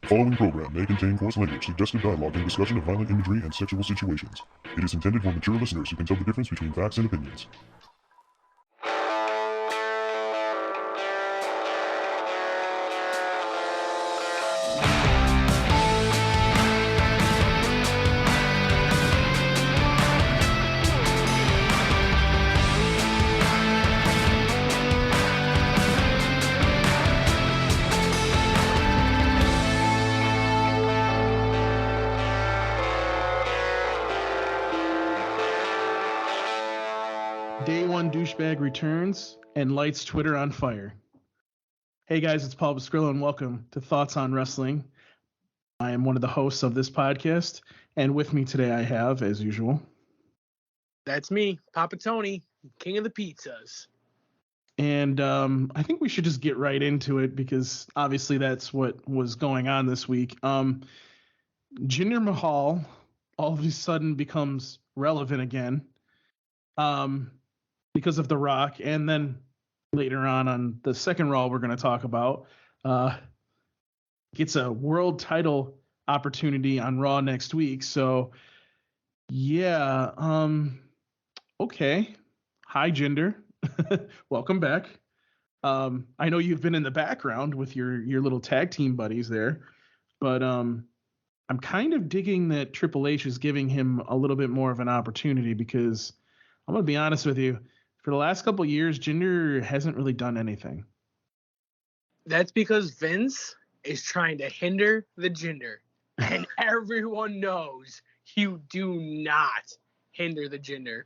The following program may contain coarse language, suggestive dialogue, and discussion of violent imagery and sexual situations. It is intended for mature listeners who can tell the difference between facts and opinions. Day one douchebag returns and lights Twitter on fire. Hey guys, it's Paul Bascrillo and welcome to Thoughts on Wrestling. I am one of the hosts of this podcast, and with me today I have, as usual, That's me, Papa Tony, King of the Pizzas. And I think we should just get right into it because obviously that's what was going on this week. Jinder Mahal all of a sudden becomes relevant again. Because of The Rock, and then later on the second Raw we're going to talk about, gets a world title opportunity on Raw next week. So, yeah, okay. Hi, Jinder. Welcome back. I know you've been in the background with your little tag team buddies there, but I'm kind of digging that Triple H is giving him a little bit more of an opportunity because I'm going to be honest with you. For the last couple of years, Jinder hasn't really done anything. That's because Vince is trying to hinder the Jinder. And everyone knows you do not hinder the Jinder.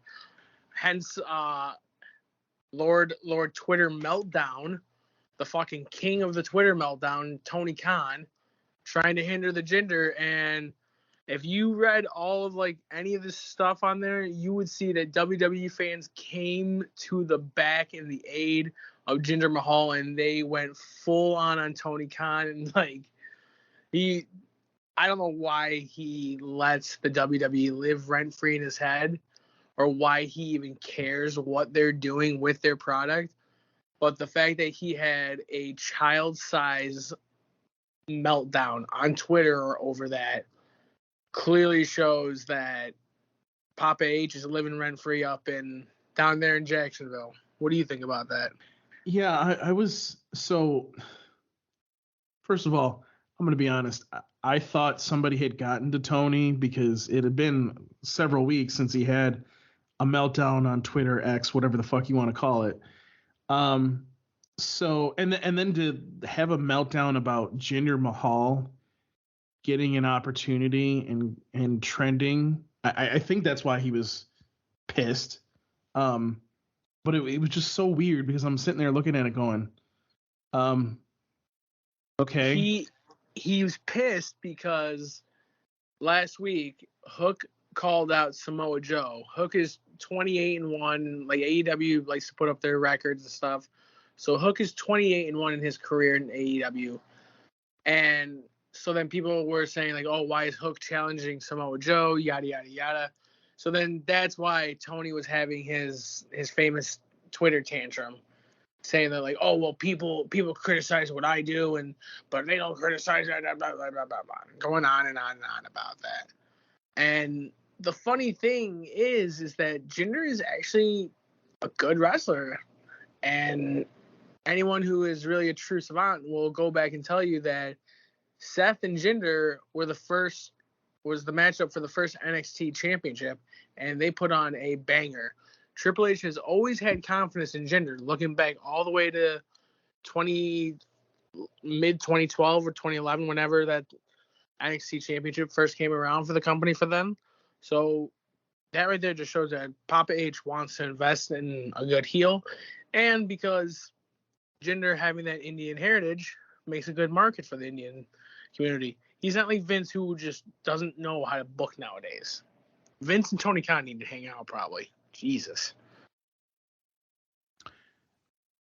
Hence, Lord Twitter Meltdown, the fucking king of the Twitter Meltdown, Tony Khan, trying to hinder the Jinder. And if you read all of any of this stuff on there, you would see that WWE fans came to the back in the aid of Jinder Mahal, and they went full on Tony Khan. And I don't know why he lets the WWE live rent free in his head, or why he even cares what they're doing with their product. But the fact that he had a child-size meltdown on Twitter over that clearly shows that Papa H is living rent-free down there in Jacksonville. What do you think about that? Yeah, I was so. First of all, I'm going to be honest. I thought somebody had gotten to Tony because it had been several weeks since he had a meltdown on Twitter, X, whatever the fuck you want to call it. So and then to have a meltdown about Jinder Mahal getting an opportunity and trending. I think that's why he was pissed. But it was just so weird because I'm sitting there looking at it going, okay. He was pissed because last week Hook called out Samoa Joe. Hook is 28-1. AEW likes to put up their records and stuff. So Hook is 28-1 in his career in AEW. And so then people were saying, oh, why is Hook challenging Samoa Joe? Yada, yada, yada. So then that's why Tony was having his famous Twitter tantrum, saying that, oh, well, people criticize what I do, but they don't criticize that, blah, blah, blah, blah, blah, going on and on and on about that. And the funny thing is that Jinder is actually a good wrestler. And anyone who is really a true savant will go back and tell you that Seth and Jinder was the matchup for the first NXT championship, and they put on a banger. Triple H has always had confidence in Jinder, looking back all the way to mid 2012 or 2011, whenever that NXT championship first came around for the company for them. So that right there just shows that Papa H wants to invest in a good heel, and because Jinder having that Indian heritage makes a good market for the Indian community. He's not like Vince, who just doesn't know how to book nowadays. Vince and Tony Khan need to hang out, probably. Jesus.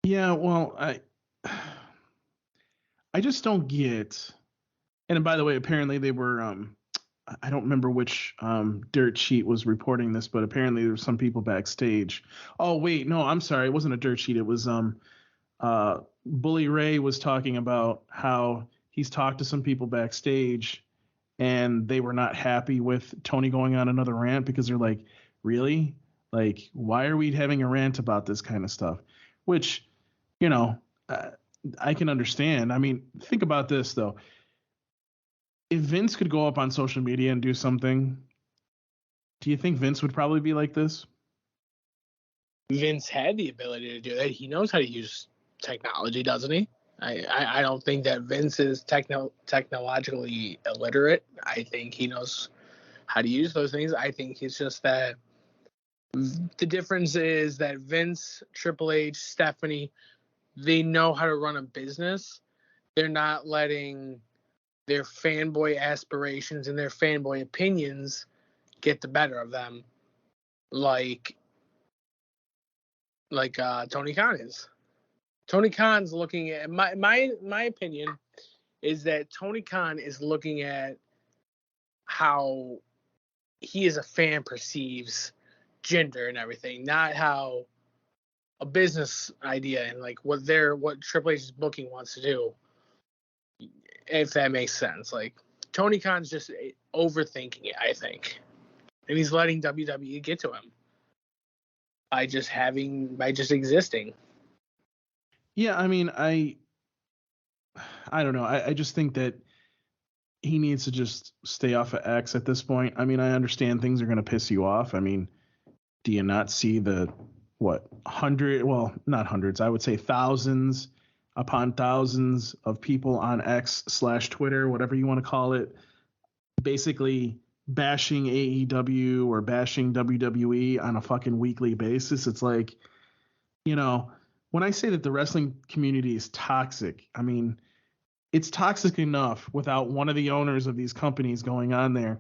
Yeah, well, I just don't get. And by the way, apparently they were. I don't remember which dirt sheet was reporting this, but apparently there were some people backstage. Oh wait, no, I'm sorry, it wasn't a dirt sheet. It was Bully Ray was talking about how he's talked to some people backstage, and they were not happy with Tony going on another rant because they're like, really? Like, why are we having a rant about this kind of stuff? Which, you know, I can understand. I mean, think about this, though. If Vince could go up on social media and do something, do you think Vince would probably be like this? Vince had the ability to do that. He knows how to use technology, doesn't he? I don't think that Vince is technologically illiterate. I think he knows how to use those things. I think it's just that the difference is that Vince, Triple H, Stephanie, they know how to run a business. They're not letting their fanboy aspirations and their fanboy opinions get the better of them like Tony Khan is. Tony Khan's looking at my opinion is that Tony Khan is looking at how he as a fan perceives gender and everything, not how a business idea and like what Triple H's booking wants to do. If that makes sense. Like Tony Khan's just overthinking it, I think. And he's letting WWE get to him by just existing. Yeah, I mean, I don't know. I just think that he needs to just stay off of X at this point. I mean, I understand things are going to piss you off. I mean, do you not see the not hundreds, I would say thousands upon thousands of people on X/Twitter, whatever you want to call it, basically bashing AEW or bashing WWE on a fucking weekly basis? It's like, when I say that the wrestling community is toxic, I mean, it's toxic enough without one of the owners of these companies going on there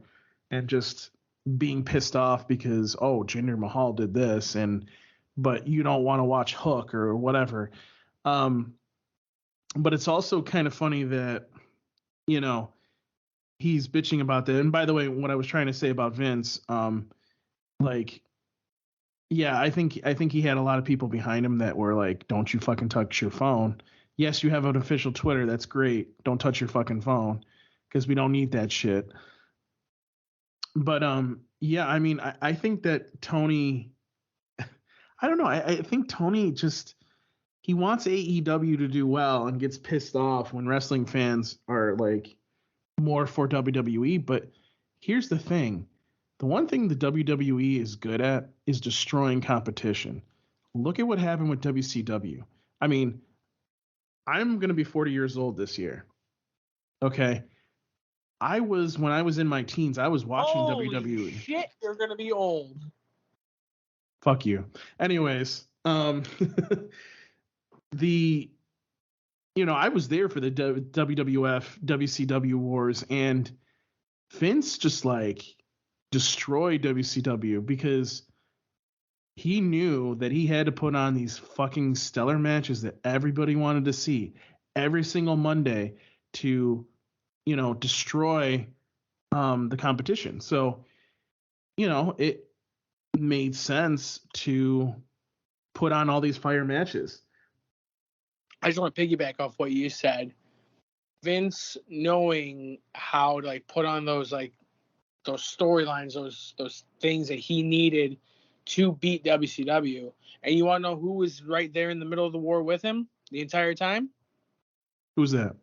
and just being pissed off because, oh, Jinder Mahal did this, but you don't want to watch Hook or whatever. But it's also kind of funny that, he's bitching about that. And by the way, what I was trying to say about Vince, yeah, I think he had a lot of people behind him that were like, don't you fucking touch your phone. Yes, you have an official Twitter. That's great. Don't touch your fucking phone because we don't need that shit. But yeah, I mean, I think that Tony, I don't know. I think Tony just, he wants AEW to do well and gets pissed off when wrestling fans are like more for WWE. But here's the thing. The one thing the WWE is good at is destroying competition. Look at what happened with WCW. I mean, I'm going to be 40 years old this year. Okay. When I was in my teens, I was watching WWE. Shit, you're going to be old. Fuck you. Anyways, I was there for the WWF, WCW wars, and Vince just like destroyed WCW because he knew that he had to put on these fucking stellar matches that everybody wanted to see every single Monday to, destroy the competition. So, it made sense to put on all these fire matches. I just want to piggyback off what you said. Vince knowing how to like put on those storylines, those things that he needed to beat WCW. And you want to know who was right there in the middle of the war with him the entire time? Who's that?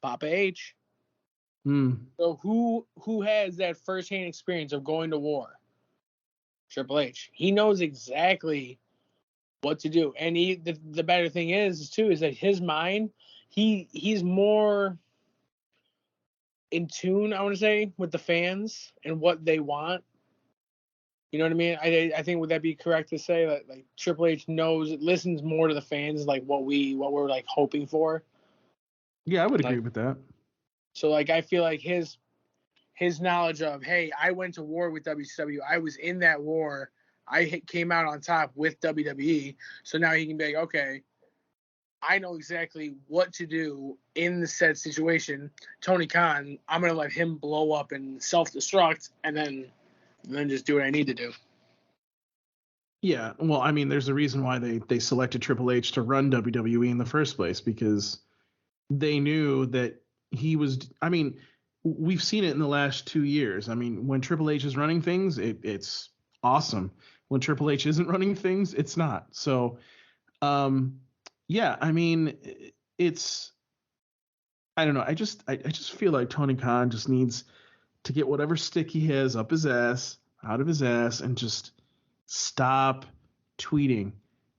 Papa H. So who has that firsthand experience of going to war? Triple H. He knows exactly what to do. And the better thing is that his mind, he's more in tune, I want to say, with the fans and what they want. You know what I mean? I think, would that be correct to say that like Triple H listens more to the fans, like what we're like hoping for? Yeah, I would agree with that. So like I feel like his knowledge of, hey, I went to war with WCW, I was in that war, I came out on top with WWE, so now he can be like, okay, I know exactly what to do in the said situation. Tony Khan, I'm gonna let him blow up and self-destruct, and then just do what I need to do. Yeah, well, I mean, there's a reason why they selected Triple H to run WWE in the first place, because they knew that, he was. I mean, we've seen it in the last 2 years. I mean, when Triple H is running things, it's awesome. When Triple H isn't running things, it's not. So, yeah, I mean, it's. I don't know. I just feel like Tony Khan just needs to get whatever stick he has up his ass, out of his ass, and just stop tweeting.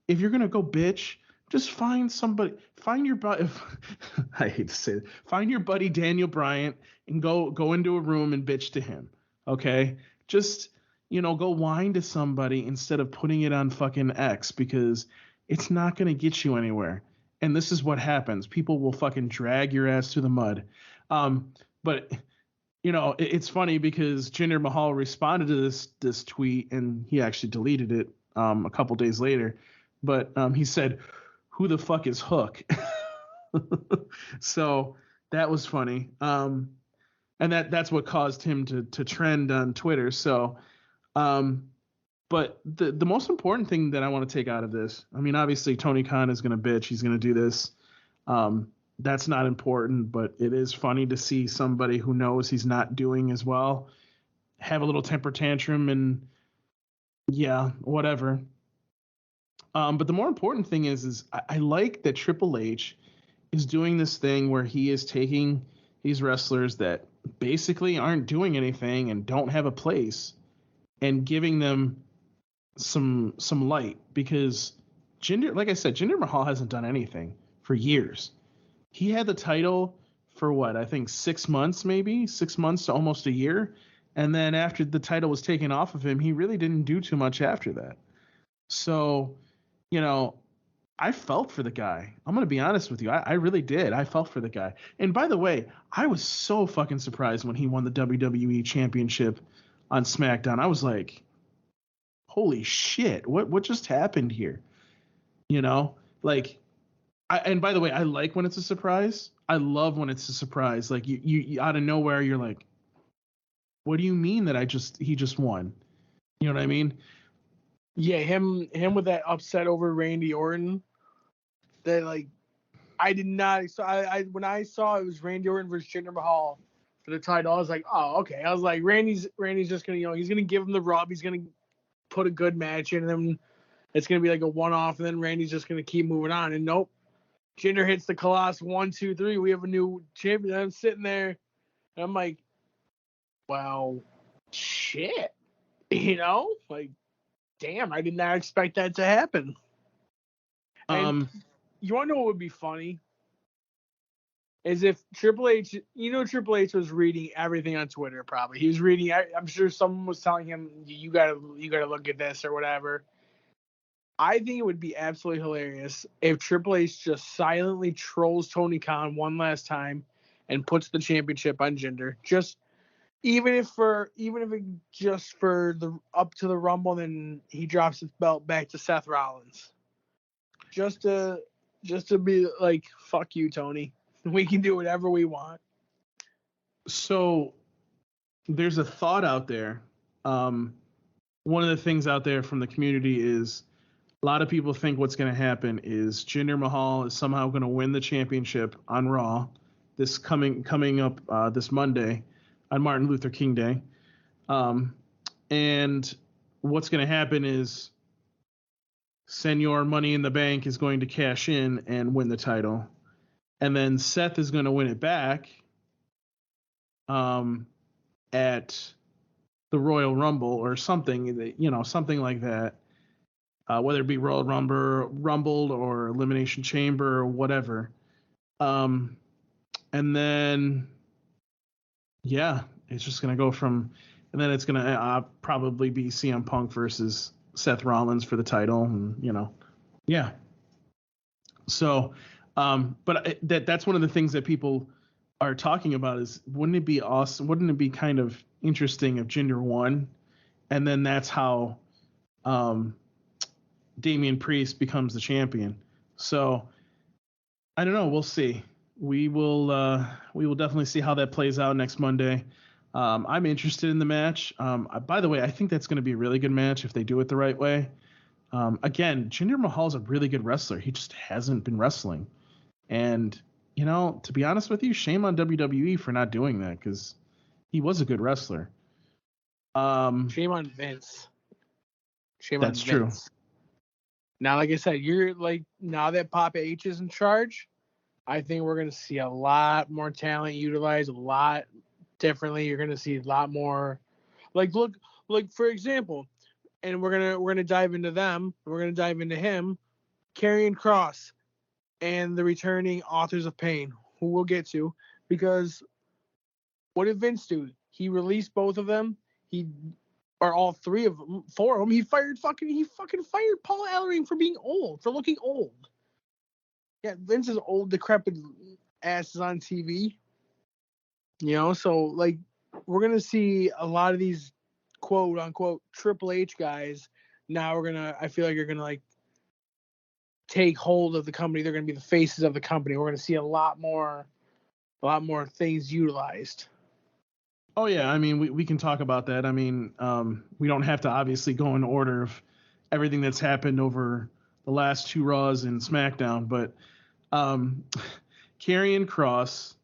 If you're gonna go bitch, just find somebody, find your buddy. I hate to say it. Find your buddy Daniel Bryant and go into a room and bitch to him. Okay, just go whine to somebody instead of putting it on fucking X, because it's not gonna get you anywhere. And this is what happens. People will fucking drag your ass through the mud. But it's funny because Jinder Mahal responded to this tweet, and he actually deleted it a couple days later. But he said, "Who the fuck is Hook?" So that was funny. And that's what caused him to trend on Twitter. So, but the most important thing that I want to take out of this, I mean, obviously Tony Khan is going to bitch. He's going to do this. That's not important, but it is funny to see somebody who knows he's not doing as well have a little temper tantrum, and yeah, whatever. But the more important thing is I like that Triple H is doing this thing where he is taking these wrestlers that basically aren't doing anything and don't have a place and giving them some light, because like I said, Jinder Mahal hasn't done anything for years. He had the title for what, I think 6 months, maybe 6 months to almost a year. And then after the title was taken off of him, he really didn't do too much after that. So, I felt for the guy. I'm going to be honest with you. I really did. I felt for the guy. And by the way, I was so fucking surprised when he won the WWE Championship on SmackDown. I was like, holy shit, what just happened here? And by the way, I like when it's a surprise. I love when it's a surprise. Like you out of nowhere, you're like, what do you mean that he just won? You know what I mean? Yeah, him with that upset over Randy Orton. That, like, I did not. So I when I saw it was Randy Orton versus Jinder Mahal for the title, I was like, oh, okay. I was like, Randy's just gonna, he's gonna give him the rub. He's gonna put a good match in, and then it's gonna be like a one-off, and then Randy's just gonna keep moving on. And nope, Jinder hits the Colossus 1, 2, 3. We have a new champion. I'm sitting there, and I'm like, well, shit, like, damn, I did not expect that to happen. And you want to know what would be funny? Is if Triple H, Triple H was reading everything on Twitter. Probably he was reading. I'm sure someone was telling him, you gotta look at this or whatever. I think it would be absolutely hilarious if Triple H just silently trolls Tony Khan one last time and puts the championship on Jinder. Just even if it just for the up to the Rumble, then he drops his belt back to Seth Rollins. Just to be like, fuck you, Tony. We can do whatever we want. So there's a thought out there. One of the things out there from the community is a lot of people think what's going to happen is Jinder Mahal is somehow going to win the championship on Raw this coming up this Monday on Martin Luther King Day. And what's going to happen is Senor Money in the Bank is going to cash in and win the title. And then Seth is going to win it back at the Royal Rumble or something, something like that. Whether it be Royal Rumble or Elimination Chamber or whatever. And then, yeah, it's just going to go from, and then it's going to probably be CM Punk versus Seth Rollins for the title. And, yeah. So, but that's one of the things that people are talking about is, wouldn't it be awesome? Wouldn't it be kind of interesting if Jinder won? And then that's how, Damian Priest becomes the champion. So I don't know. We'll see. We will definitely see how that plays out next Monday. I'm interested in the match. By the way, I think that's going to be a really good match if they do it the right way. Again, Jinder Mahal's a really good wrestler. He just hasn't been wrestling. And to be honest with you, shame on WWE for not doing that because he was a good wrestler. Shame on Vince. Shame on That's true. Vince. Now, like I said, now that Papa H is in charge, I think we're going to see a lot more talent utilized a lot differently. You're going to see a lot more, look, for example, and we're gonna dive into them. We're gonna dive into him, Karrion Kross, and the returning Authors of Pain, who we'll get to, because what did Vince do? He released both of them. Or all three of them, four of them. He fucking fired Paul Ellering for being old, for looking old. Yeah, Vince's old, decrepit ass is on TV. So we're gonna see a lot of these quote unquote Triple H guys. Now I feel like you're gonna take hold of the company. They're gonna be the faces of the company. We're gonna see a lot more things utilized. Oh yeah, I mean we can talk about that. I mean, we don't have to obviously go in order of everything that's happened over the last 2 Raws and SmackDown, but Karrion Kross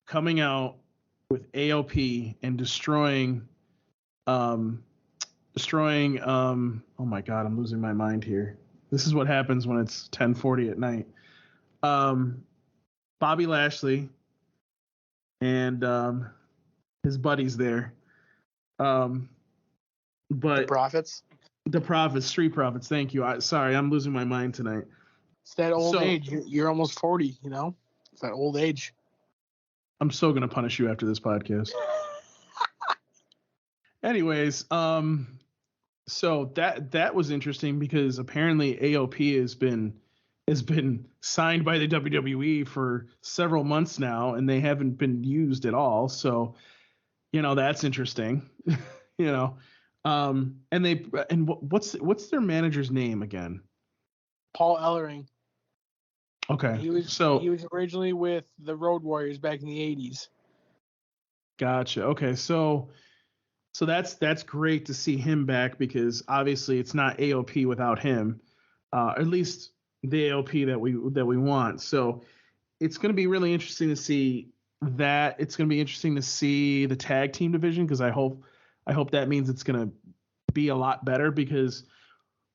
coming out with AOP and destroying oh my god, I'm losing my mind here. This is what happens when it's 10:40 at night. Bobby Lashley and his buddies there. But the Profits. The Profits, Street Profits. Thank you. Sorry, I'm losing my mind tonight. It's that old age. You're almost 40. It's that old age. I'm so gonna punish you after this podcast. Anyways, so that was interesting because apparently AOP has been signed by the WWE for several months now, and they haven't been used at all. So, that's interesting. And what's their manager's name again? Paul Ellering. Okay. He was originally with the Road Warriors back in the 80s. Gotcha. Okay, so that's great to see him back because obviously it's not AOP without him, at least the AOP that we want. So it's going to be really interesting to see that. It's going to be interesting to see the tag team division because I hope that means it's going to be a lot better because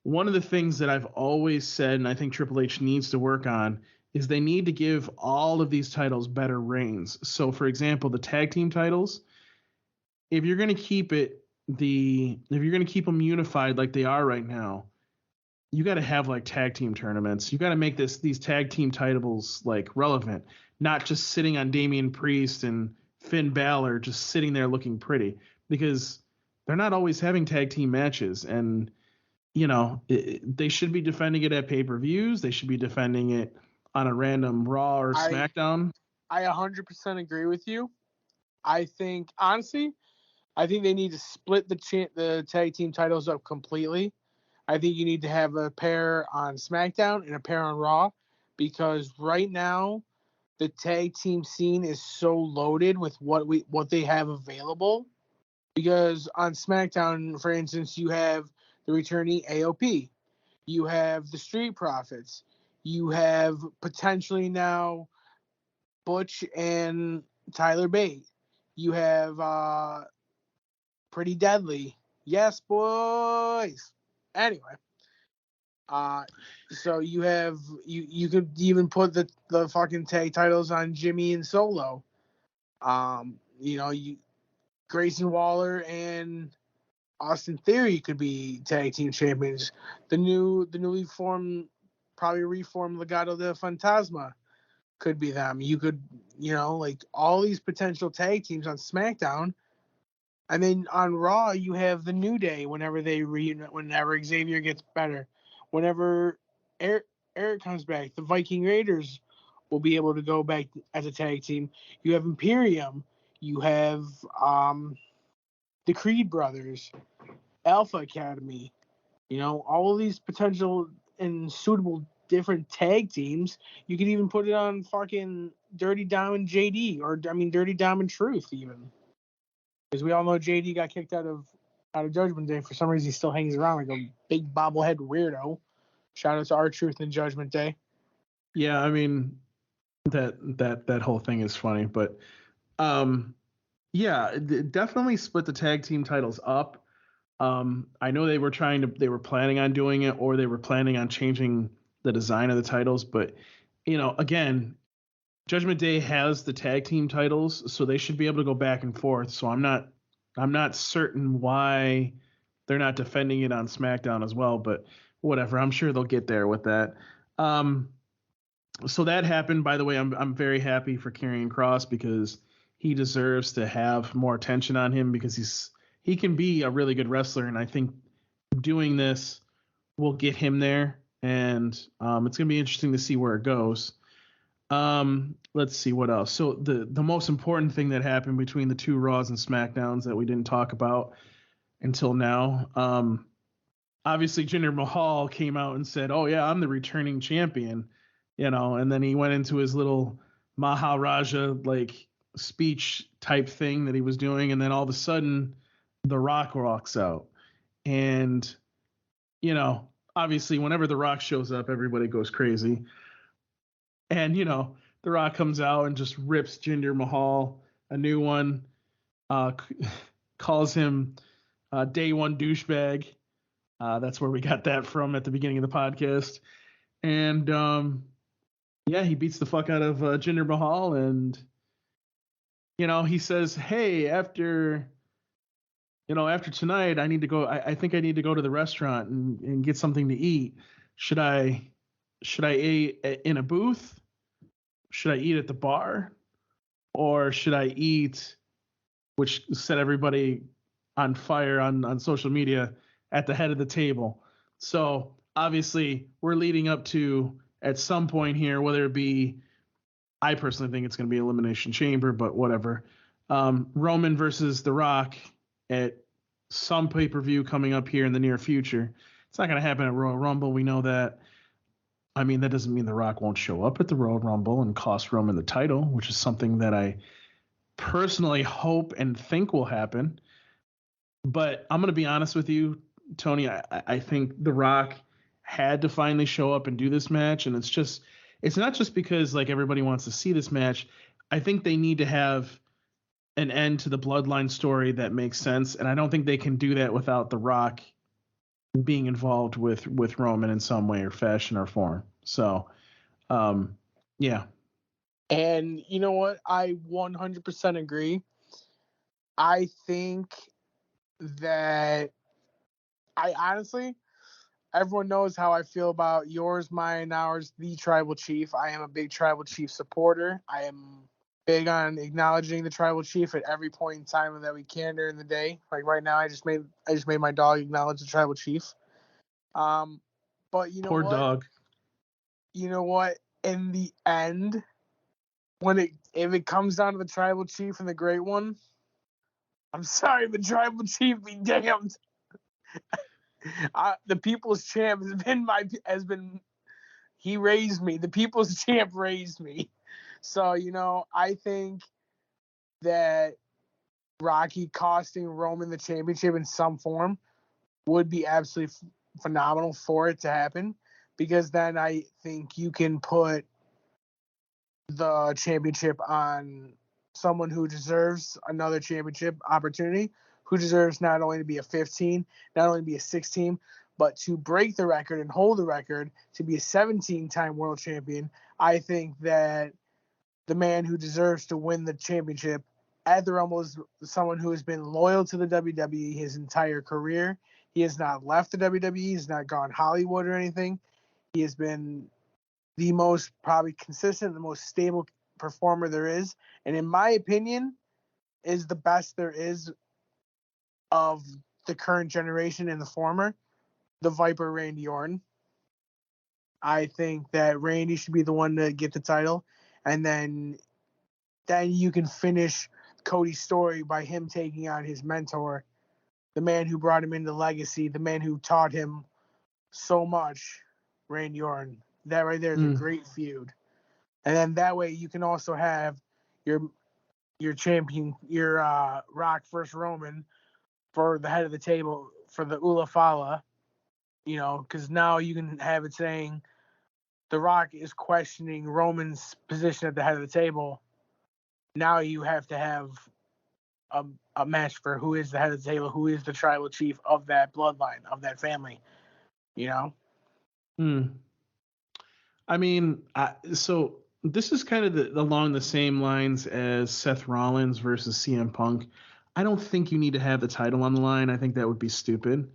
one of the things that I've always said, and I think Triple H needs to work on, is they need to give all of these titles better reigns. So, for example, the tag team titles, if you're going to keep them unified like they are right now, you got to have tag team tournaments. You got to make these tag team titles relevant, not just sitting on Damian Priest and Finn Balor just sitting there looking pretty because they're not always having tag team matches and they should be defending it at pay-per-views. They should be defending it on a random Raw or SmackDown. I 100% agree with you. I think, honestly, they need to split the tag team titles up completely. I think you need to have a pair on SmackDown and a pair on Raw because right now the tag team scene is so loaded with what they have available. Because on SmackDown, for instance, you have the returning AOP. You have the Street Profits. You have potentially now Butch and Tyler Bate. You have Pretty Deadly. Yes, boys. Anyway, so you have you could even put the fucking tag titles on Jimmy and Solo. Grayson Waller and Austin Theory could be tag team champions. The newly formed, probably reformed Legado del Fantasma could be them. You could, all these potential tag teams on SmackDown. And then on Raw, you have the New Day whenever whenever Xavier gets better. Whenever Eric comes back, the Viking Raiders will be able to go back as a tag team. You have Imperium. You have the Creed Brothers, Alpha Academy. All of these potential and suitable different tag teams. You could even put it on fucking Dirty Diamond JD, Dirty Diamond Truth even. Because we all know JD got kicked out of Judgment Day. For some reason, he still hangs around like a big bobblehead weirdo. Shout out to R-Truth and Judgment Day. Yeah, That whole thing is funny, but yeah, definitely split the tag team titles up. I know they were planning on doing it, or they were planning on changing the design of the titles, but again, Judgment Day has the tag team titles, so they should be able to go back and forth. So I'm not certain why they're not defending it on SmackDown as well, but whatever. I'm sure they'll get there with that. So that happened. By the way, I'm very happy for Karrion Kross because he deserves to have more attention on him because he can be a really good wrestler, and I think doing this will get him there, and it's gonna be interesting to see where it goes. Let's see what else. So the most important thing that happened between the two Raws and SmackDowns that we didn't talk about until now, obviously Jinder Mahal came out and said, "Oh yeah, I'm the returning champion," and then he went into his little Maharaja like speech type thing that he was doing, and then all of a sudden, The Rock walks out, and obviously whenever The Rock shows up, everybody goes crazy, and The Rock comes out and just rips Jinder Mahal a new one, uh, calls him Day One douchebag. That's where we got that from at the beginning of the podcast. And yeah, he beats the fuck out of Jinder Mahal, and he says, "Hey, after tonight, I need to go. I think I need to go to the restaurant and get something to eat. Should I eat in a booth? Should I eat at the bar, or should I eat?" Which set everybody on fire on social media at the head of the table. So obviously we're leading up to at some point here, whether it be, I personally think it's going to be Elimination Chamber, but whatever. Roman versus The Rock at some pay-per-view coming up here in the near future. It's not going to happen at Royal Rumble. We know that. I mean, that doesn't mean The Rock won't show up at the Royal Rumble and cost Roman the title, which is something that I personally hope and think will happen. But I'm going to be honest with you, Tony. I think The Rock had to finally show up and do this match. And it's not just because like everybody wants to see this match. I think they need to have an end to the bloodline story that makes sense. And I don't think they can do that without The Rock being involved with Roman in some way or fashion or form. So, yeah. And you know what? I 100% agree. I think that I honestly, everyone knows how I feel about yours, mine, ours, the Tribal Chief. I am a big Tribal Chief supporter. I am big on acknowledging the Tribal Chief at every point in time that we can during the day. Like right now, I just made my dog acknowledge the Tribal Chief. But you know Poor what? dog. You know what? In the end, if it comes down to the Tribal Chief and the Great One, I'm sorry, but Tribal Chief be damned. The People's Champ has been he raised me. The People's Champ raised me. So, I think that Rocky costing Roman the championship in some form would be absolutely phenomenal for it to happen, because then I think you can put the championship on someone who deserves another championship opportunity, who deserves not only to be a 15, not only to be a 16, but to break the record and hold the record to be a 17-time world champion. I think that the man who deserves to win the championship at the Rumble is someone who has been loyal to the WWE his entire career. He has not left the WWE. He's not gone Hollywood or anything. He has been the most probably consistent, the most stable performer there is. And in my opinion, is the best there is of the current generation and the former, the Viper Randy Orton. I think that Randy should be the one to get the title. And then you can finish Cody's story by him taking on his mentor, the man who brought him into Legacy, the man who taught him so much, Randy Orton. That right there is a great feud. And then that way you can also have your champion, your Rock versus Roman for the head of the table for the Ula Fala, because now you can have it saying The Rock is questioning Roman's position at the head of the table. Now you have to have a match for who is the head of the table, who is the tribal chief of that bloodline, of that family. I mean, so this is kind of along the same lines as Seth Rollins versus CM Punk. I don't think you need to have the title on the line. I think that would be stupid.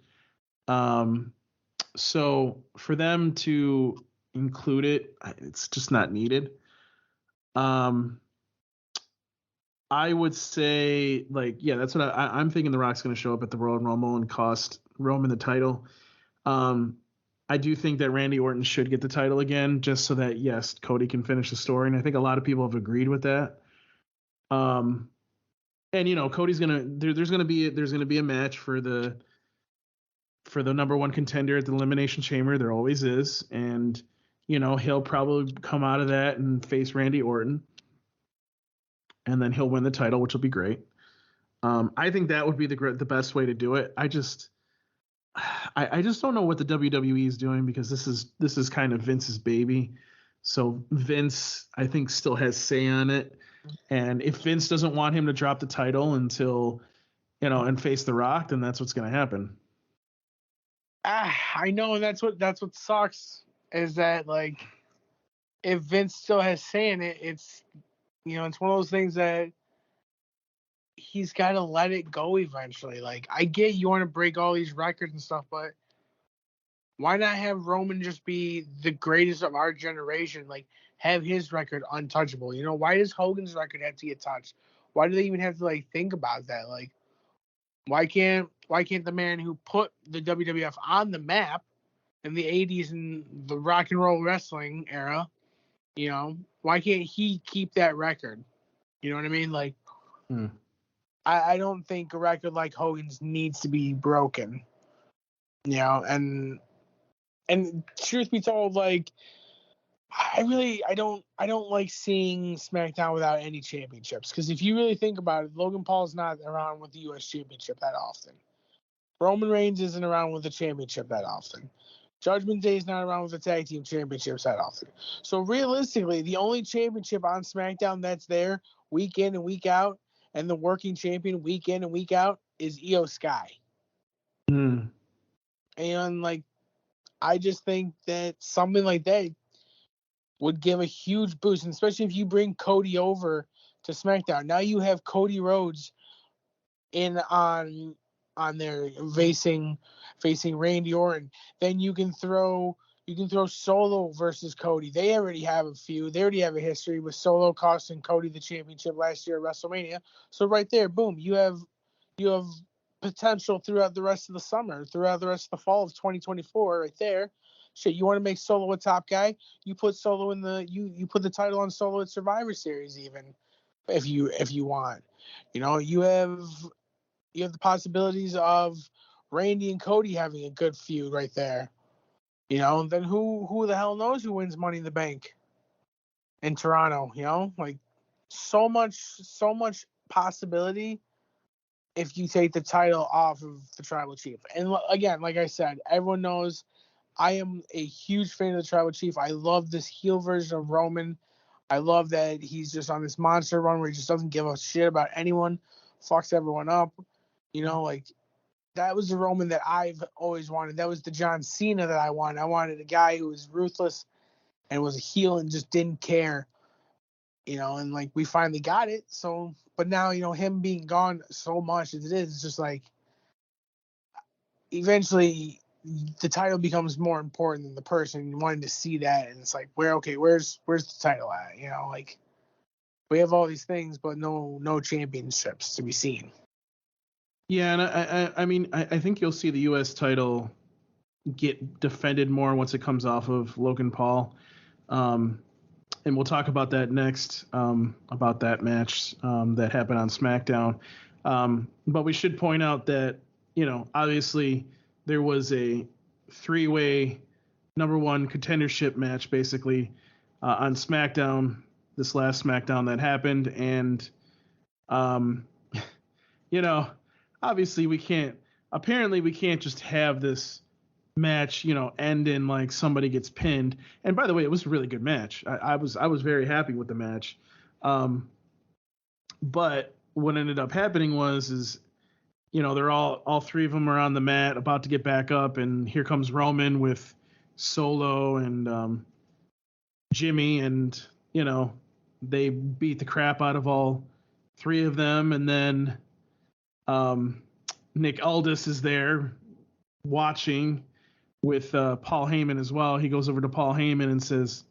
So for them to include it, it's just not needed. I would say, like, yeah, that's what I'm thinking. The Rock's going to show up at the Royal Rumble and cost Roman the title. I do think that Randy Orton should get the title again, just so that, yes, Cody can finish the story. And I think a lot of people have agreed with that. And Cody's there's gonna be a match for the number one contender at the Elimination Chamber. There always is, and he'll probably come out of that and face Randy Orton, and then he'll win the title, which will be great. I think that would be the best way to do it. I just don't know what the WWE is doing, because this is kind of Vince's baby. So Vince, I think, still has say on it. And if Vince doesn't want him to drop the title until, and face The Rock, then that's what's going to happen. I know, and that's what sucks, is that, like, if Vince still has say in it, it's it's one of those things that he's got to let it go eventually. Like, I get you want to break all these records and stuff, but why not have Roman just be the greatest of our generation? Like, have his record untouchable. Why does Hogan's record have to get touched? Why do they even have to, like, think about that? Like, why can't the man who put the WWF on the map in the 80s and the rock and roll wrestling era, why can't he keep that record? You know what I mean? Like, I don't think a record like Hogan's needs to be broken. And truth be told, like, I don't like seeing SmackDown without any championships, because if you really think about it, Logan Paul's not around with the U.S. Championship that often. Roman Reigns isn't around with the championship that often. Judgment Day is not around with the tag team championships that often. So realistically, the only championship on SmackDown that's there week in and week out, and the working champion week in and week out, is Io Sky. And, like, I just think that something like that would give a huge boost, and especially if you bring Cody over to SmackDown. Now you have Cody Rhodes in on there facing Randy Orton. Then you can throw Solo versus Cody. They already have a feud. They already have a history with Solo costing Cody the championship last year at WrestleMania. So right there, boom, you have potential throughout the rest of the summer, throughout the rest of the fall of 2024 right there. Shit, you want to make Solo a top guy? You put Solo in you put the title on Solo at Survivor Series, even if you want. You have the possibilities of Randy and Cody having a good feud right there. Then who the hell knows who wins Money in the Bank in Toronto? Like, so much possibility if you take the title off of the tribal chief. And again, like I said, everyone knows I am a huge fan of the tribal chief. I love this heel version of Roman. I love that he's just on this monster run where he just doesn't give a shit about anyone, fucks everyone up. Like, that was the Roman that I've always wanted. That was the John Cena that I wanted. I wanted a guy who was ruthless and was a heel and just didn't care. And, like, we finally got it. So, but now, him being gone so much as it is, it's just like, eventually the title becomes more important than the person wanting to see that. And it's like, where's the title at? Like, we have all these things, but no championships to be seen. Yeah, and I mean, I think you'll see the U.S. title get defended more once it comes off of Logan Paul. And we'll talk about that next, about that match that happened on SmackDown. But we should point out that, obviously there was a 3-way number one contendership match, basically, on SmackDown, this last SmackDown that happened. And, obviously we can't just have this match, end in like somebody gets pinned. And by the way, it was a really good match. I was very happy with the match. But what ended up happening is they're all three of them are on the mat about to get back up, and here comes Roman with Solo and Jimmy, and they beat the crap out of all three of them, and then Nick Aldis is there watching with Paul Heyman as well. He goes over to Paul Heyman and says,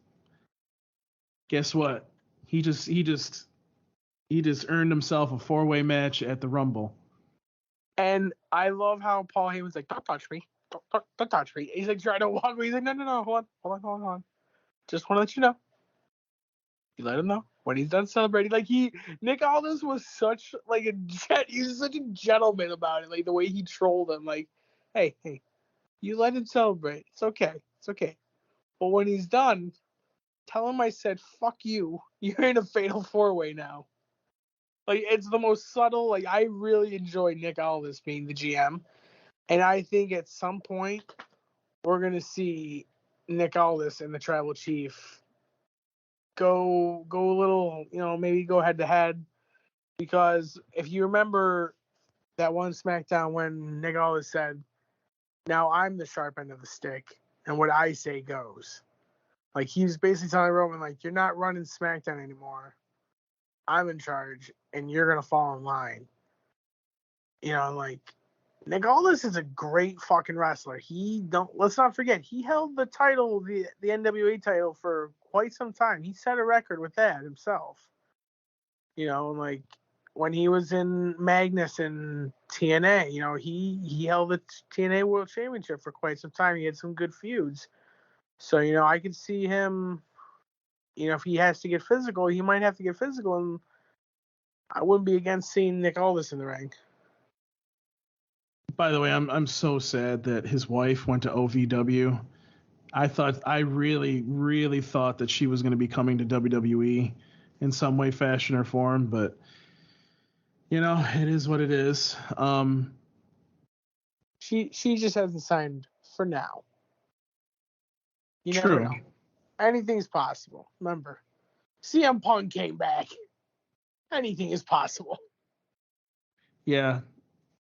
"Guess what? He just earned himself a 4-way match at the Rumble." And I love how Paul Heyman's like, "Don't touch me. Don't touch me." He's like trying to walk me. He's like, "No, hold on. Just want to let you know." You let him know when he's done celebrating. Like Nick Aldis was such like he was such a gentleman about it. Like the way he trolled him. Like, hey, you let him celebrate. It's okay. But when he's done, tell him I said fuck you. You're in a fatal 4-way now. Like it's the most subtle. Like I really enjoy Nick Aldis being the GM, and I think at some point we're gonna see Nick Aldis and the Tribal Chief go a little, maybe go head to head, because if you remember that one SmackDown when Nick Aldis said, "Now I'm the sharp end of the stick, and what I say goes." Like he was basically telling Roman, like, "You're not running SmackDown anymore. I'm in charge, and you're gonna fall in line." Like Nick Aldis is a great fucking wrestler. Let's not forget, he held the title, the NWA title, for quite some time. He set a record with that himself. Like when he was in Magnus and TNA, he held the TNA World Championship for quite some time. He had some good feuds. So, I could see him, if he has to get physical, he might have to get physical, and I wouldn't be against seeing Nick Aldis in the ring. By the way, I'm so sad that his wife went to OVW. I really, really thought that she was going to be coming to WWE in some way, fashion, or form, but it is what it is. She just hasn't signed for now. You True. never know. Anything's possible. Remember, CM Punk came back. Anything is possible. Yeah.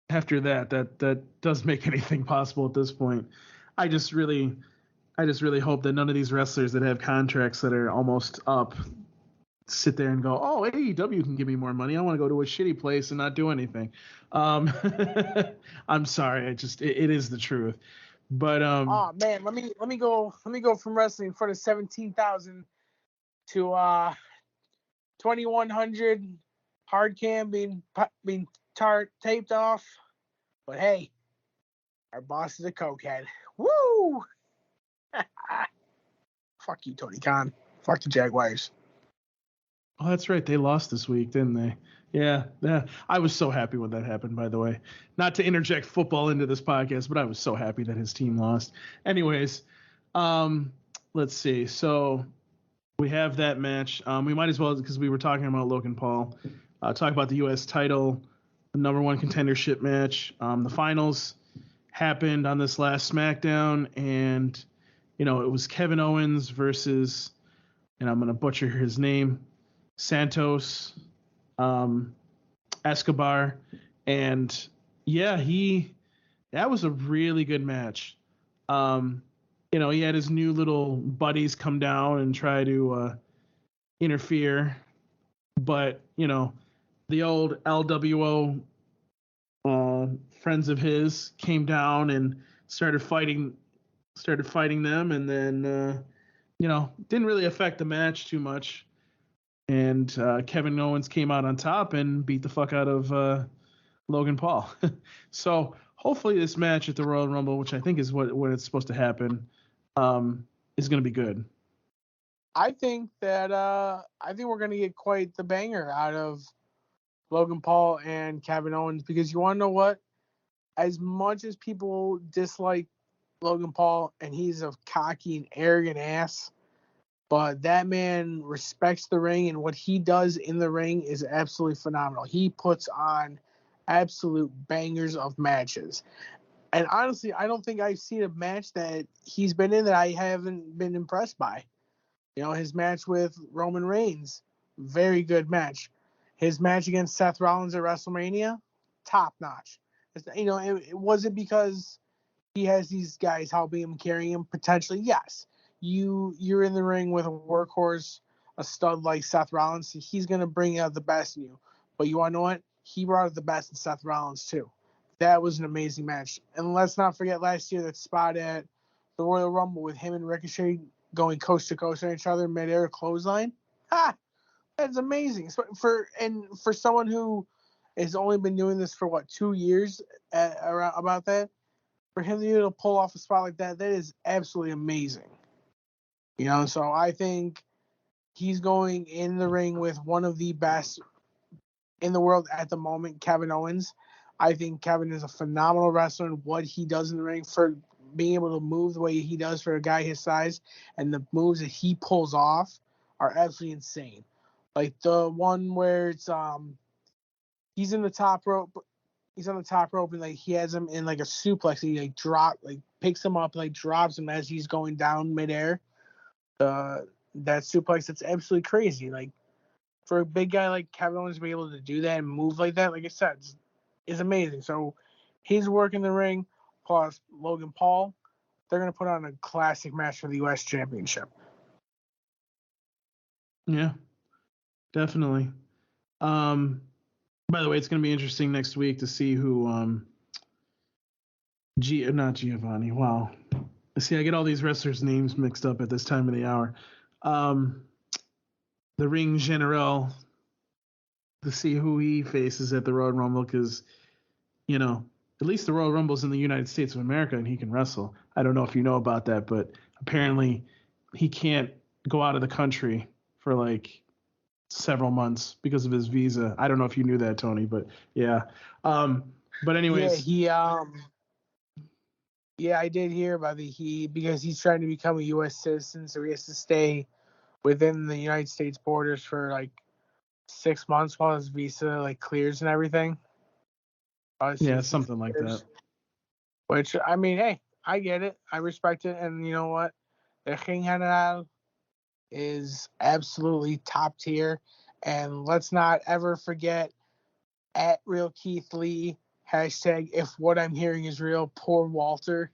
After that does make anything possible at this point. I just really hope that none of these wrestlers that have contracts that are almost up sit there and go, "Oh, AEW can give me more money. I want to go to a shitty place and not do anything." I'm sorry. It is the truth. But oh man, let me go from wrestling in front of 17,000 to 2,100 hard cam being taped off. But hey, our boss is a cokehead. Woo! Fuck you, Tony Khan. Fuck the Jaguars. Oh, that's right. They lost this week, didn't they? Yeah. I was so happy when that happened, by the way. Not to interject football into this podcast, but I was so happy that his team lost. Anyways, let's see. So we have that match. We might as well, because we were talking about Logan Paul, talk about the U.S. title, the number one contendership match. The finals happened on this last SmackDown, and, it was Kevin Owens versus, and I'm going to butcher his name, Santos Escobar. And yeah, that was a really good match. He had his new little buddies come down and try to interfere, but the old LWO friends of his came down and started fighting them, and then didn't really affect the match too much. And Kevin Owens came out on top and beat the fuck out of Logan Paul. So hopefully this match at the Royal Rumble, which I think is what it's supposed to happen, is going to be good. I think we're going to get quite the banger out of Logan Paul and Kevin Owens, because you want to know what? As much as people dislike Logan Paul, and he's a cocky and arrogant ass, but that man respects the ring, and what he does in the ring is absolutely phenomenal. He puts on absolute bangers of matches. And honestly, I don't think I've seen a match that he's been in that I haven't been impressed by. His match with Roman Reigns, very good match. His match against Seth Rollins at WrestleMania, top notch. It wasn't because he has these guys helping him, carrying him. Potentially, yes. You're in the ring with a workhorse, a stud like Seth Rollins. He's gonna bring out the best in you. But you want to know what? He brought out the best in Seth Rollins too. That was an amazing match. And let's not forget last year that spot at the Royal Rumble with him and Ricochet going coast to coast on each other mid-air clothesline. Ha! That's amazing. For someone who has only been doing this for 2 years around about that, for him to be able to pull off a spot like that is absolutely amazing. So I think he's going in the ring with one of the best in the world at the moment, Kevin Owens. I think Kevin is a phenomenal wrestler, and what he does in the ring for being able to move the way he does for a guy his size, and the moves that he pulls off are absolutely insane. Like the one where it's he's in the top rope, he's on the top rope, and he has him in a suplex, and he picks him up, drops him as he's going down midair. That suplex, that's absolutely crazy. For a big guy like Kevin Owens to be able to do that and move like that, like I said, is amazing. So his work in the ring plus Logan Paul, they're going to put on a classic match for the U.S. Championship. Yeah, definitely. By the way, it's going to be interesting next week to see who not Giovanni. Wow. See, I get all these wrestlers' names mixed up at this time of the hour. The Ring General, to see who he faces at the Royal Rumble, because, at least the Royal Rumble's in the United States of America and he can wrestle. I don't know if you know about that, but apparently he can't go out of the country for several months because of his visa. I don't know if you knew that, Tony, but yeah. But anyways. Yeah, I did hear about because he's trying to become a U.S. citizen, so he has to stay within the United States borders for 6 months while his visa clears and everything. Yeah, something like that. Which, I mean, hey, I get it. I respect it. And you know what? The King General is absolutely top tier. And let's not ever forget at Real Keith Lee, hashtag if what I'm hearing is real, poor Walter.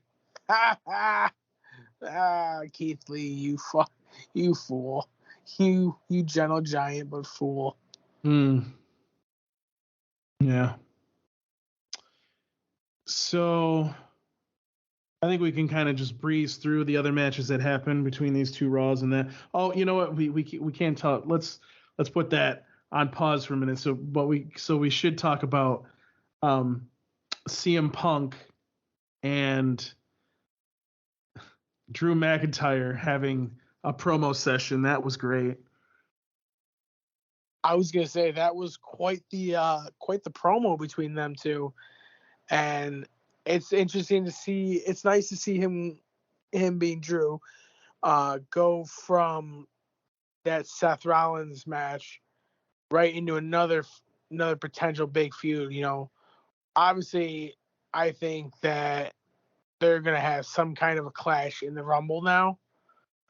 Keith Lee, you fool. You gentle giant, but fool. Yeah. So I think we can kind of just breeze through the other matches that happened between these two Raws and that. Oh, you know what? We can't talk. Let's put that on pause for a minute. So we should talk about CM Punk and Drew McIntyre having a promo session. That was great. I was gonna say that was quite the promo between them two, and it's interesting to see. It's nice to see him being Drew, go from that Seth Rollins match right into another potential big feud. Obviously, I think that they're gonna have some kind of a clash in the Rumble now.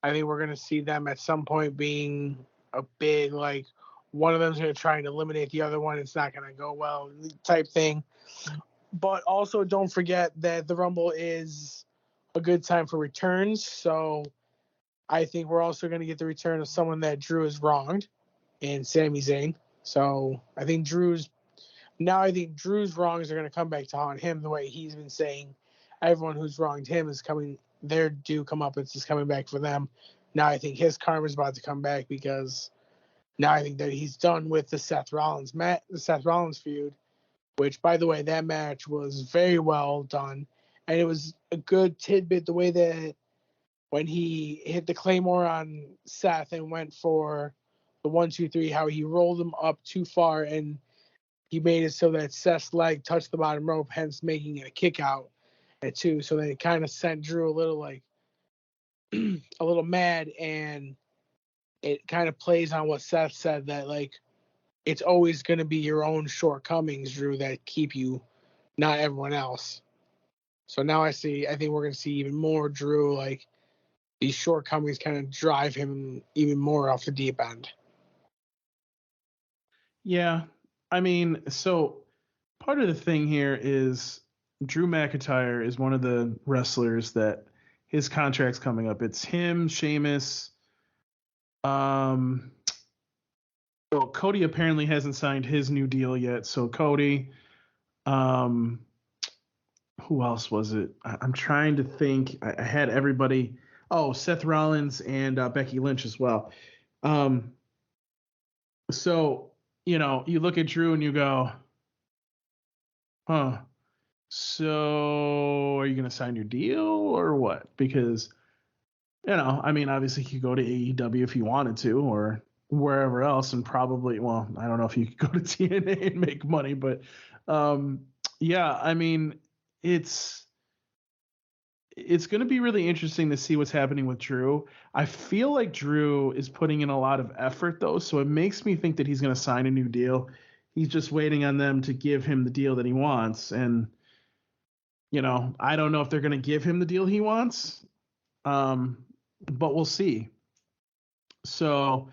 I think we're gonna see them at some point being a big one of them's gonna try and eliminate the other one. It's not gonna go well type thing. But also don't forget that the Rumble is a good time for returns. So I think we're also going to get the return of someone that Drew has wronged in Sami Zayn. So I think Drew's wrongs are going to come back to haunt him the way he's been saying everyone who's wronged him is coming, their due comeuppance is coming back for them. Now I think his karma is about to come back because now I think that he's done with the Seth Rollins feud, which, by the way, that match was very well done. And it was a good tidbit the way that when he hit the Claymore on Seth and went for the 1-2-3, how he rolled him up too far and he made it so that Seth's leg touched the bottom rope, hence making it a kick out at 2. So then it kind of sent Drew a little a little mad, and it kind of plays on what Seth said that it's always going to be your own shortcomings, Drew, that keep you, not everyone else. So now I think we're going to see even more Drew, like, these shortcomings kind of drive him even more off the deep end. Yeah. I mean, so part of the thing here is Drew McIntyre is one of the wrestlers that his contract's coming up. It's him, Sheamus. Well, Cody apparently hasn't signed his new deal yet. So Cody, who else was it? I'm trying to think. I had everybody. Oh, Seth Rollins and Becky Lynch as well. So, you look at Drew and you go, huh. So are you going to sign your deal or what? Because, I mean, obviously he could go to AEW if he wanted to or wherever else and probably, well, I don't know if you could go to TNA and make money, but yeah, I mean, it's going to be really interesting to see what's happening with Drew. I feel like Drew is putting in a lot of effort though, so it makes me think that he's going to sign a new deal. He's just waiting on them to give him the deal that he wants. And, I don't know if they're going to give him the deal he wants, but we'll see. So,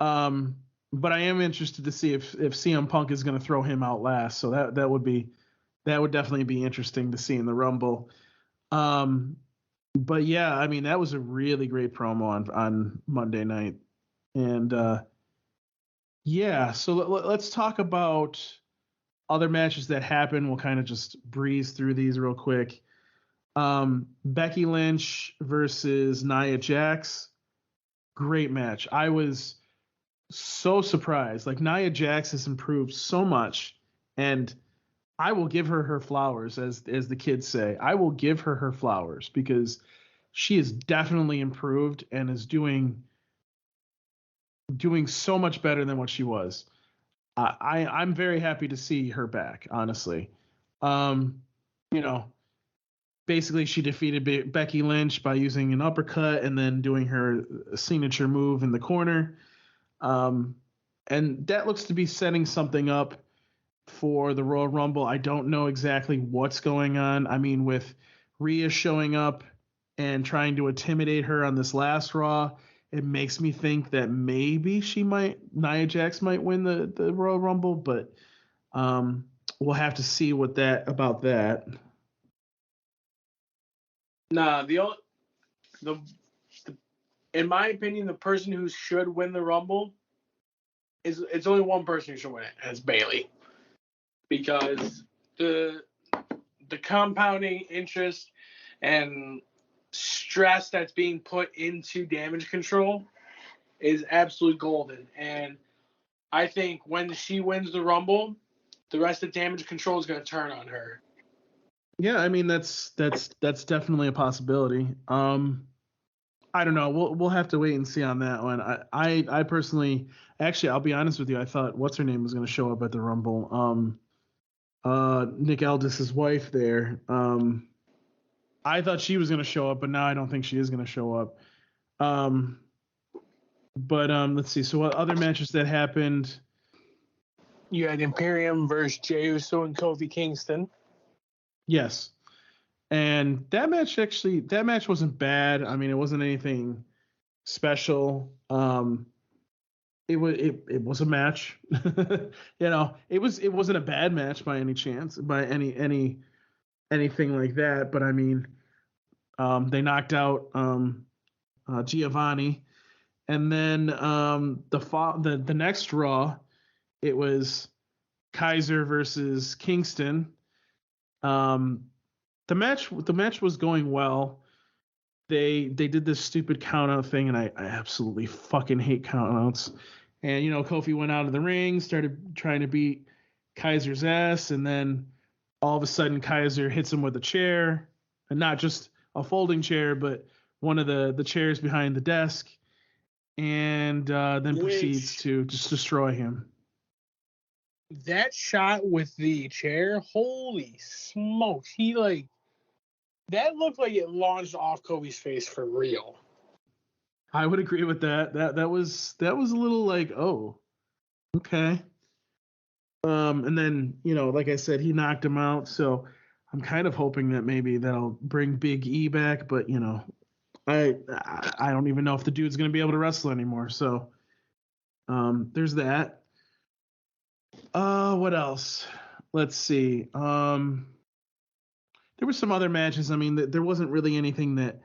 but I am interested to see if CM Punk is going to throw him out last. So that would definitely be interesting to see in the Rumble. But yeah, I mean, that was a really great promo on Monday night. And yeah, so let's talk about other matches that happened. We'll kind of just breeze through these real quick. Becky Lynch versus Nia Jax. Great match. I was so surprised. Like, Nia Jax has improved so much, and I will give her flowers, as the kids say. I will give her flowers because she is definitely improved and is doing so much better than what she was. I'm very happy to see her back, honestly. Basically she defeated Becky Lynch by using an uppercut and then doing her signature move in the corner. And that looks to be setting something up for the Royal Rumble. I don't know exactly what's going on. I mean, with Rhea showing up and trying to intimidate her on this last Raw, it makes me think that maybe Nia Jax might win the Royal Rumble, but we'll have to see about that. Nah, in my opinion, the person who should win the Rumble it's only one person who should win it, and it's Bayley, because the compounding interest and stress that's being put into damage control is absolute golden. And I think when she wins the Rumble, the rest of damage control is going to turn on her. Yeah, I mean that's definitely a possibility. I don't know. We'll have to wait and see on that one. I personally, actually, I'll be honest with you. I thought what's her name was going to show up at the Rumble. Nick Aldis's wife there. I thought she was going to show up, but now I don't think she is going to show up. But let's see. So what other matches that happened? You had Imperium versus Jey Uso and Kofi Kingston. Yes. And that match wasn't bad. I mean, it wasn't anything special. It was a match. It wasn't a bad match by any chance, by anything like that. But I mean, they knocked out Giovanni, and then the next Raw, it was Kaiser versus Kingston. The match was going well. They did this stupid count out thing, and I absolutely fucking hate count outs. And Kofi went out of the ring, started trying to beat Kaiser's ass, and then all of a sudden Kaiser hits him with a chair, and not just a folding chair, but one of the chairs behind the desk, and then proceeds to just destroy him. That shot with the chair, holy smokes! That looked like it launched off Kobe's face for real. I would agree with that. That was a little like, oh, okay. And then like I said, he knocked him out. So I'm kind of hoping that maybe that'll bring Big E back, but I don't even know if the dude's gonna be able to wrestle anymore. So there's that. What else? Let's see. There were some other matches. I mean, there wasn't really anything that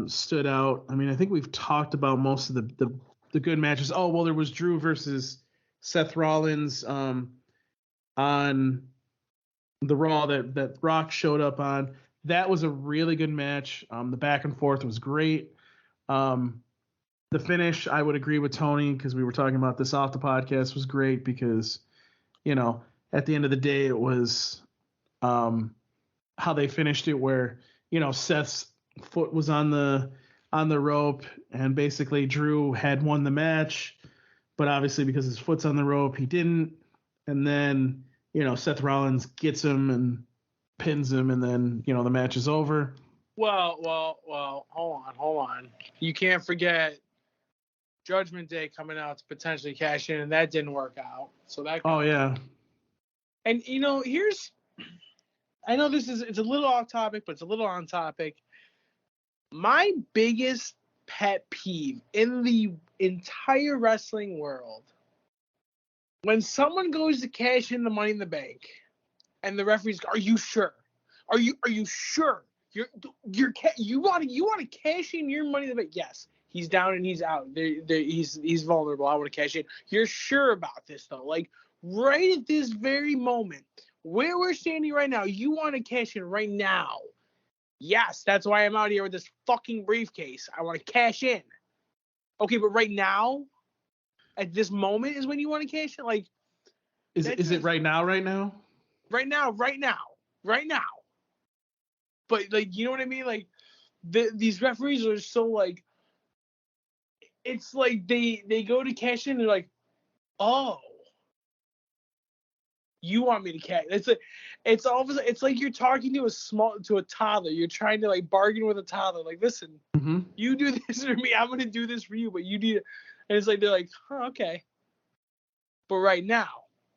stood out. I mean, I think we've talked about most of the good matches. Oh, well, there was Drew versus Seth Rollins on the Raw that Rock showed up on. That was a really good match. The back and forth was great. The finish, I would agree with Tony, because we were talking about this off the podcast, was great because, at the end of the day, it was how they finished it, where Seth's foot was on the rope, and basically Drew had won the match, but obviously because his foot's on the rope, he didn't. And then Seth Rollins gets him and pins him, and then the match is over. Well, hold on. You can't forget Judgment Day coming out to potentially cash in, and that didn't work out. So that. Oh yeah. And I know it's a little off topic, but it's a little on topic. My biggest pet peeve in the entire wrestling world, when someone goes to cash in the Money in the Bank, and the referees go, "Are you sure? Are you sure? You want to cash in your Money in the Bank?" Yes. He's down and he's out. He's vulnerable. I want to cash in. You're sure about this though? Like right at this very moment, where we're standing right now, you want to cash in right now? Yes, that's why I'm out here with this fucking briefcase. I want to cash in. Okay, but right now, at this moment, is when you want to cash in. Like, is it right now? Right now? Right now. But like, you know what I mean? Like, these referees are so like. It's like they go to cash in and they're like, oh, you want me to cash? It's like you're talking to a toddler. You're trying to like bargain with a toddler. Like, listen, you do this for me, I'm gonna do this for you, but you need it. And it's like they're like, oh, okay. But right now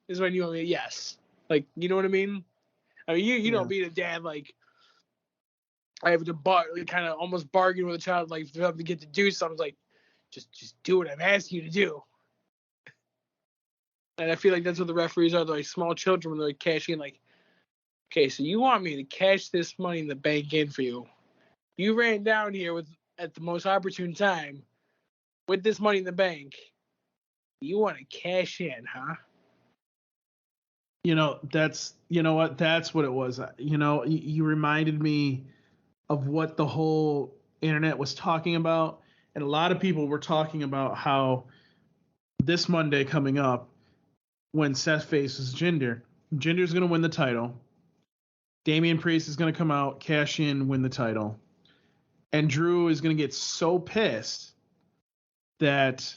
is when you want me. Yes, like you know what I mean. I mean, you know, being a dad, like I have to kind of almost bargain with a child, like to get to do something. Like, just do what I'm asking you to do. And I feel like that's what the referees are. They're like small children when they're like cashing. Like, okay, so you want me to cash this Money in the Bank in for you? You ran down here at the most opportune time with this Money in the Bank. You want to cash in, huh? That's what it was. You reminded me of what the whole internet was talking about, and a lot of people were talking about how this Monday coming up, when Seth faces Jinder's going to win the title. Damian Priest is going to come out, cash in, win the title, and Drew is going to get so pissed that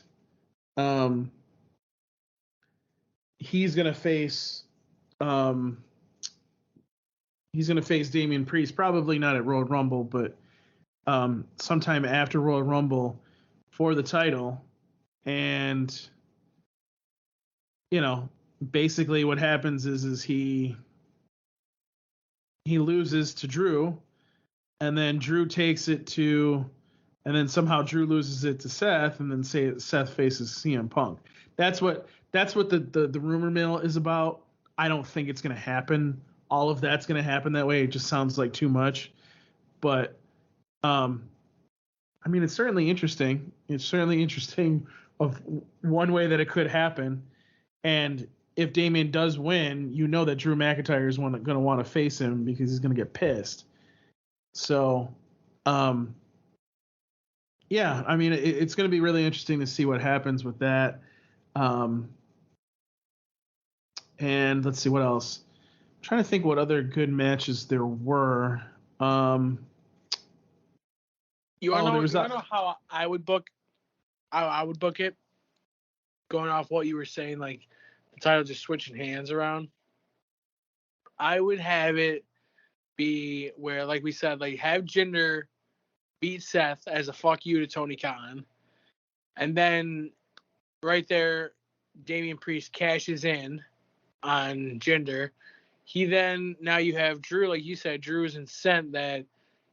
he's going to face Damian Priest, probably not at Royal Rumble, but sometime after Royal Rumble for the title. And basically what happens is he loses to Drew, and then Drew takes it to, and then somehow Drew loses it to Seth, and then Seth faces CM Punk. That's what the rumor mill is about. I don't think it's going to happen. All of that's going to happen that way. It just sounds like too much. But I mean, it's certainly interesting. It's certainly interesting of one way that it could happen. And if Damian does win, that Drew McIntyre is going to want to face him because he's going to get pissed. So, yeah, I mean, it's going to be really interesting to see what happens with that. And let's see what else. I'm trying to think what other good matches there were. You want to know how I would book? I would book it. Going off what you were saying, like the title just switching hands around. I would have it be where, like we said, like have Jinder beat Seth as a fuck you to Tony Khan, and then right there, Damian Priest cashes in on Jinder. Now you have Drew, like you said, Drew is incensed that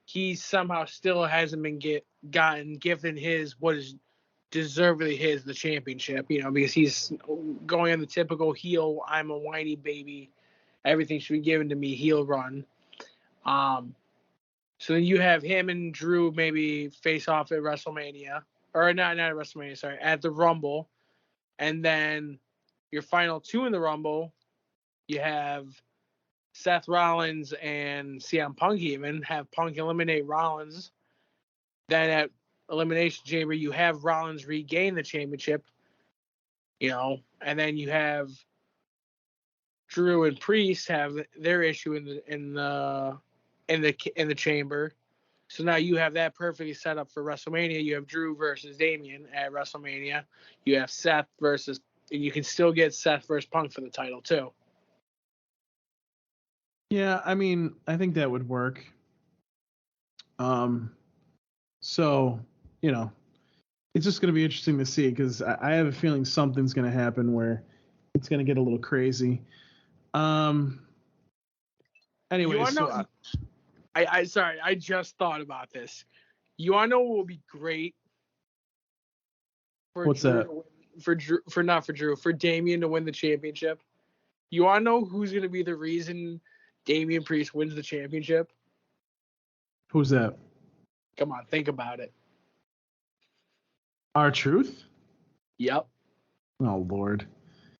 he somehow still hasn't been given what is deservedly the championship, because he's going on the typical heel, I'm a whiny baby, everything should be given to me heel run. So then you have him and Drew maybe face off at WrestleMania, or not at WrestleMania, sorry, at the Rumble, and then your final two in the Rumble, you have Seth Rollins and CM Punk, even have Punk eliminate Rollins. Then at Elimination Chamber, you have Rollins regain the championship, and then you have Drew and Priest have their issue in the chamber. So now you have that perfectly set up for WrestleMania. You have Drew versus Damian at WrestleMania. You have Seth and you can still get Seth versus Punk for the title too. Yeah, I mean, I think that would work. So, it's just going to be interesting to see, because I have a feeling something's going to happen where it's going to get a little crazy. Anyway, so I just thought about this. You want to know what would be great? What's that? For Damian to win the championship. You want to know who's going to be the reason Damian Priest wins the championship? Who's that? Come on, think about it. R-Truth? Yep. Oh, Lord.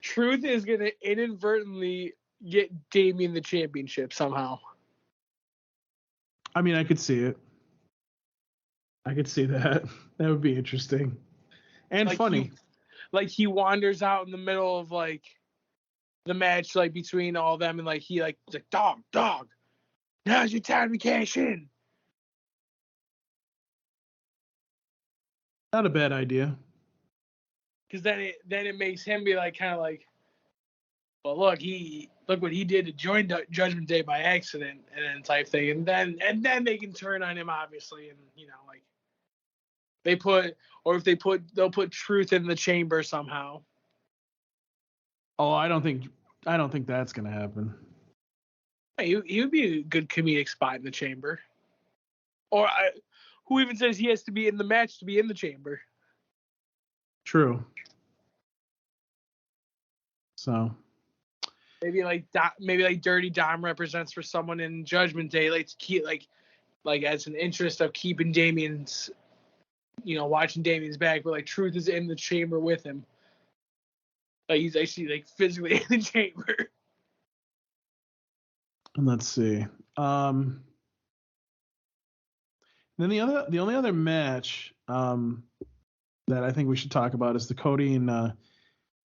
Truth is going to inadvertently get Damian the championship somehow. I mean, I could see it. I could see that. That would be interesting. And funny. He wanders out in the middle of, the match, between all of them, and, he's like, dog, now's your time to cash in. Not a bad idea. Because then it makes him be well, look what he did to join Judgment Day by accident, and then type thing, and then they can turn on him, obviously, and they'll put Truth in the chamber somehow. Oh, I don't think that's gonna happen. He would be a good comedic spot in the chamber. Or who even says he has to be in the match to be in the chamber? True. So maybe Dirty Dom represents for someone in Judgment Day, to keep as an interest of keeping Damian's, watching Damian's back, but Truth is in the chamber with him. He's actually physically in the chamber. And let's see. Then the only other match that I think we should talk about is the Cody and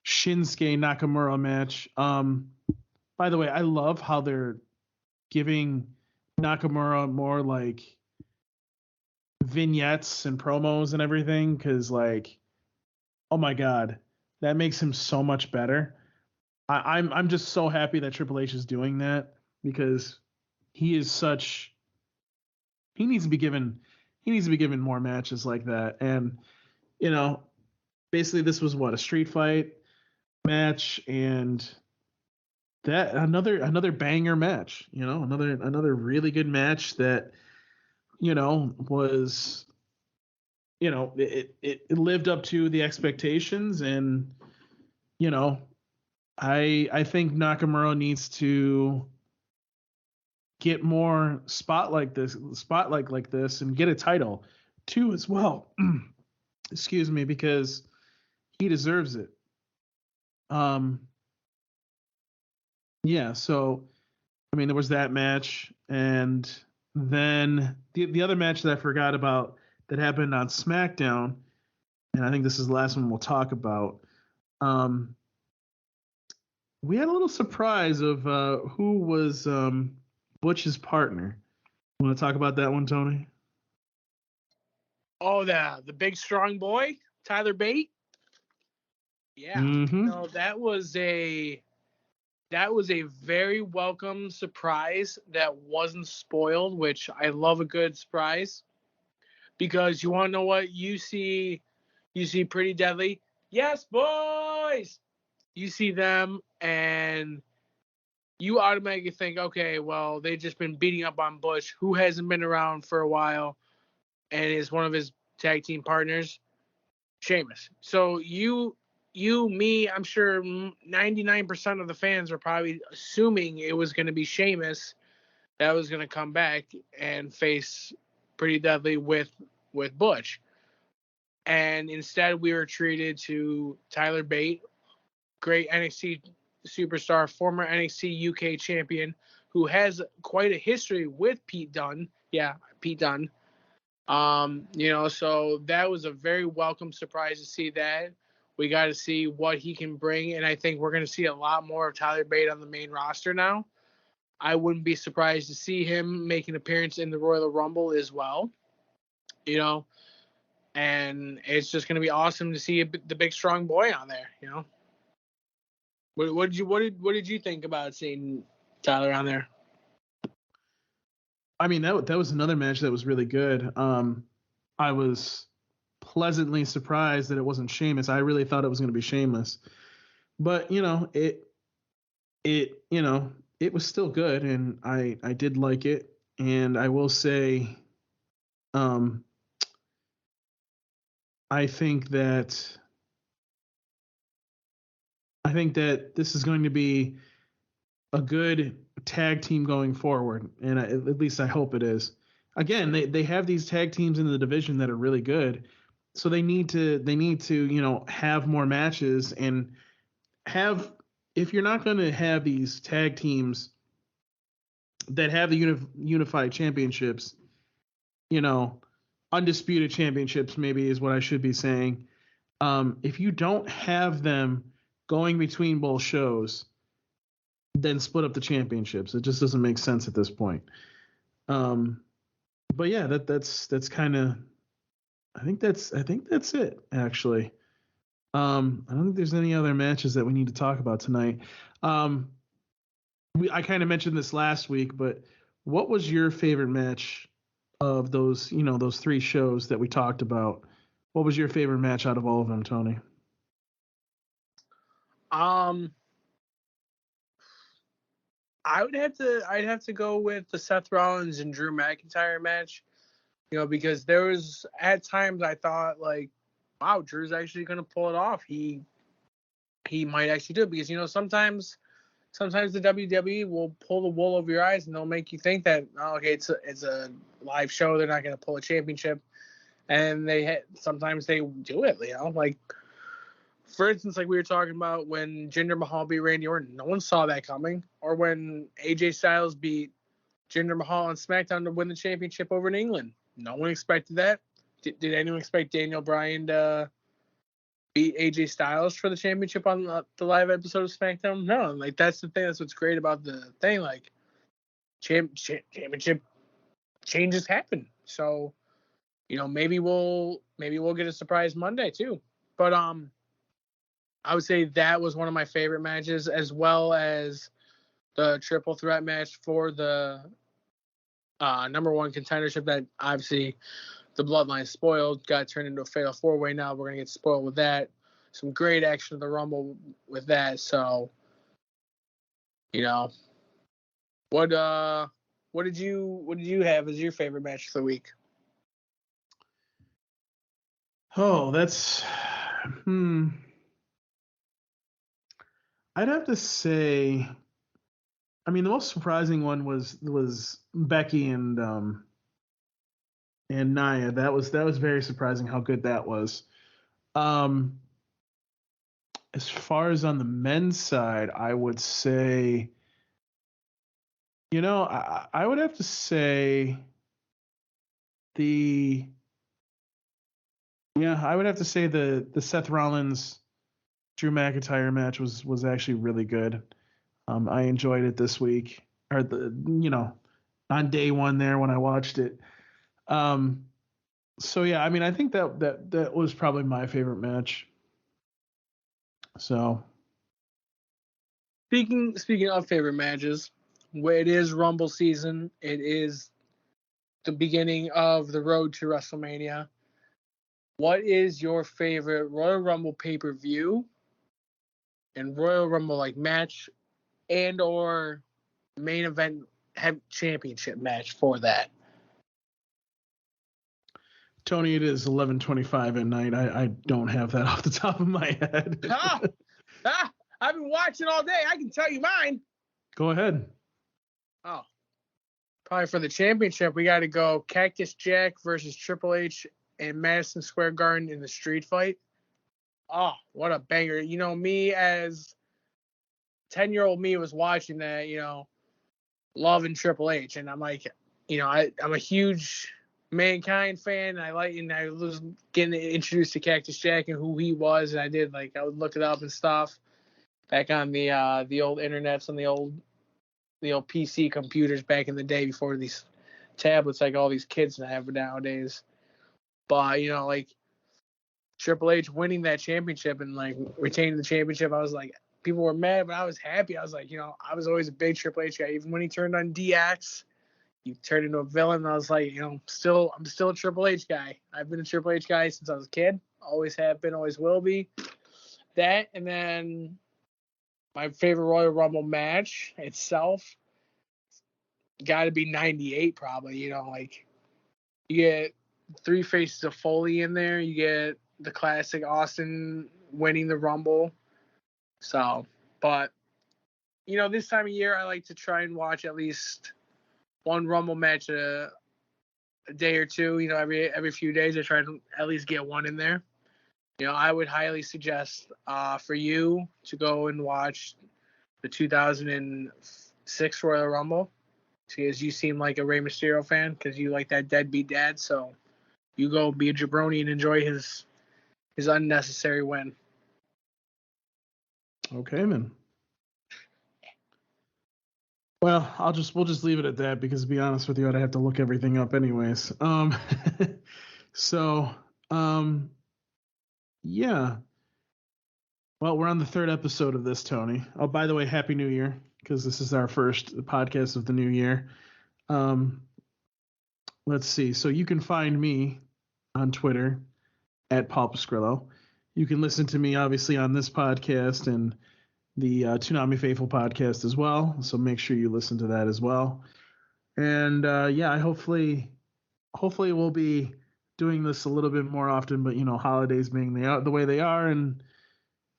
Shinsuke Nakamura match. By the way, I love how they're giving Nakamura more vignettes and promos and everything, because oh my god, that makes him so much better. I'm just so happy that Triple H is doing that, because he needs to be given more matches like that. And basically this was a street fight match, and that another banger match, another really good match that was it lived up to the expectations. And I think Nakamura needs to get more spotlight like this and get a title too as well. Excuse me, because he deserves it. Yeah, so I mean, there was that match, and then the other match that I forgot about that happened on SmackDown, and I think this is the last one we'll talk about. We had a little surprise of who was Butch's partner. Want to talk about that one, Tony? Oh, the big strong boy, Tyler Bate. Yeah, mm-hmm. That was a very welcome surprise that wasn't spoiled, which I love a good surprise. Because you want to know what you see Pretty Deadly. Yes, boys. You see them, and you automatically think, okay, well, they've just been beating up on Butch, who hasn't been around for a while, and is one of his tag team partners, Sheamus. So me, I'm sure 99% of the fans were probably assuming it was going to be Sheamus that was going to come back and face Pretty Deadly with Butch. And instead, we were treated to Tyler Bate, great NXT superstar, former NXT UK champion, who has quite a history with Pete Dunne. Yeah, Pete Dunne. So that was a very welcome surprise to see that. We got to see what he can bring, and I think we're going to see a lot more of Tyler Bate on the main roster now. I wouldn't be surprised to see him make an appearance in the Royal Rumble as well. And it's just going to be awesome to see the big strong boy on there. What did you think about seeing Tyler on there? I mean, that was another match that was really good. I was pleasantly surprised that it wasn't Sheamus. I really thought it was going to be Sheamus, but it was still good, and I did like it. And I will say, I think that this is going to be a good tag team going forward, and at least I hope it is. Again, they have these tag teams in the division that are really good, so they need to have more matches and have. If you're not going to have these tag teams that have the unified championships, undisputed championships maybe is what I should be saying. If you don't have them going between both shows, then split up the championships. It just doesn't make sense at this point. But yeah, that's kind of. I think that's it actually. I don't think there's any other matches that we need to talk about tonight. I kind of mentioned this last week, but what was your favorite match of those three shows that we talked about? What was your favorite match out of all of them, Tony? I'd have to go with the Seth Rollins and Drew McIntyre match, because there was at times I thought like, wow, Drew's actually going to pull it off. He might actually do it, because sometimes the WWE will pull the wool over your eyes and they'll make you think that, oh, okay, it's a live show, they're not going to pull a championship, and sometimes they do it, like. For instance, like we were talking about when Jinder Mahal beat Randy Orton, no one saw that coming. Or when AJ Styles beat Jinder Mahal on SmackDown to win the championship over in England, no one expected that. Did anyone expect Daniel Bryan to beat AJ Styles for the championship on the live episode of SmackDown? No, like that's the thing. That's what's great about the thing. Like championship changes happen. So maybe we'll get a surprise Monday too. But I would say that was one of my favorite matches, as well as the triple threat match for the number one contendership that obviously the Bloodline spoiled, got turned into a fatal four-way. Now we're going to get spoiled with that. Some great action of the Rumble with that. So, what did you have as your favorite match of the week? Oh, that's I'd have to say, I mean, the most surprising one was Becky and Nia. That was very surprising how good that was. As far as on the men's side, I would say, I would have to say the Seth Rollins Drew McIntyre match was actually really good. I enjoyed it this week, or on day one there when I watched it. So yeah, I mean, I think that was probably my favorite match. So speaking of favorite matches, where it is Rumble season, it is the beginning of the road to WrestleMania. What is your favorite Royal Rumble pay-per-view and Royal Rumble like match and or main event championship match for that. Tony, it is 11:25 at night. I don't have that off the top of my head. I've been watching all day. I can tell you mine. Go ahead. Oh, probably for the championship, we got to go Cactus Jack versus Triple H in Madison Square Garden in the street fight. Oh, what a banger. You know, me as 10-year-old me was watching that, you know, loving Triple H. And I'm like, you know, I'm a huge Mankind fan. I was getting introduced to Cactus Jack and who he was. And I would look it up and stuff back on the old internets and the old PC computers back in the day before these tablets like all these kids have nowadays. But, you know, like Triple H winning that championship and like retaining the championship, I was like, people were mad, but I was happy. I was like, you know, I was always a big Triple H guy. Even when he turned on DX, he turned into a villain. I was like, you know, I'm still a Triple H guy. I've been a Triple H guy since I was a kid. Always have been, always will be. That, and then my favorite Royal Rumble match itself got to be 98 probably. You know, like you get 3 faces of Foley in there. You get the classic Austin winning the Rumble. So, but, you know, this time of year, I like to try and watch at least one Rumble match a day or two. You know, every few days, I try to at least get one in there. You know, I would highly suggest for you to go and watch the 2006 Royal Rumble, because you seem like a Rey Mysterio fan because you like that deadbeat dad. So you go be a jabroni and enjoy his unnecessary win. Okay, man. Well, we'll just leave it at that because to be honest with you, I'd have to look everything up anyways. So, yeah. Well, we're on the 3rd episode of this, Tony. Oh, by the way, Happy New Year, because this is our first podcast of the new year. Let's see. So you can find me on Twitter at Paul Pascrillo. You can listen to me, obviously, on this podcast and the Toonami Faithful podcast as well. So make sure you listen to that as well. And yeah, hopefully we'll be doing this a little bit more often. But you know, holidays being the way they are, and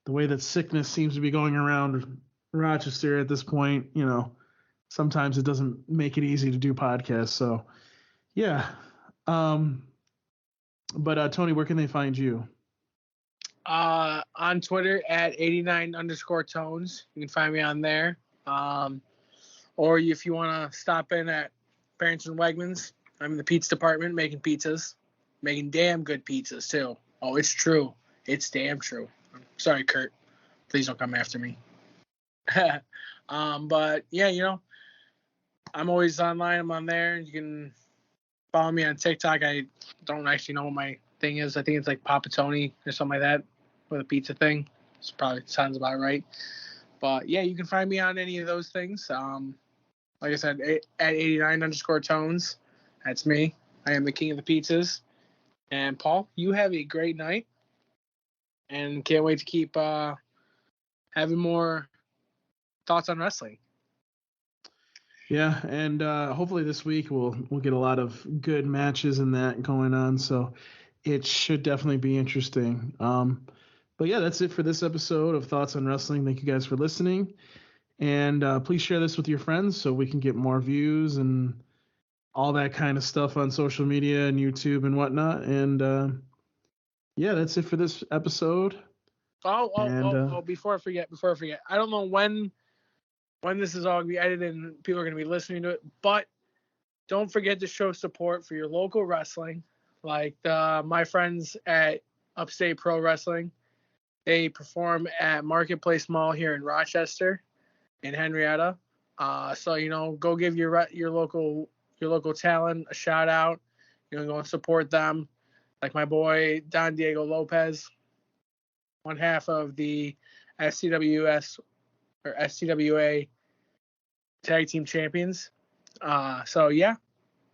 the way that sickness seems to be going around Rochester at this point, you know, sometimes it doesn't make it easy to do podcasts. So yeah. But Tony, where can they find you? On Twitter at 89_tones. You can find me on there. Or if you want to stop in at Barrington Wegmans, I'm in the pizza department making pizzas. Making damn good pizzas, too. Oh, it's true. It's damn true. Sorry, Kurt. Please don't come after me. But, yeah, you know, I'm always online. I'm on there. You can follow me on TikTok. I don't actually know what my thing is. I think it's like Papa Tony or something like that with a pizza thing. It probably sounds about right. But yeah, you can find me on any of those things. Like I said, at 89_tones. That's me. I am the king of the pizzas. And Paul, you have a great night. And can't wait to keep having more thoughts on wrestling. Yeah, and hopefully this week we'll get a lot of good matches and that going on. So it should definitely be interesting. But yeah, that's it for this episode of Thoughts on Wrestling. Thank you guys for listening. And please share this with your friends so we can get more views and all that kind of stuff on social media and YouTube and whatnot. And yeah, that's it for this episode. Before I forget. I don't know when this is all going to be edited and people are going to be listening to it, but don't forget to show support for your local wrestling. Like my friends at Upstate Pro Wrestling, they perform at Marketplace Mall here in Rochester, in Henrietta. So you know, go give your local talent a shout out. You know, go and support them. Like my boy Don Diego Lopez, one half of the SCWS or SCWA Tag Team Champions. So yeah,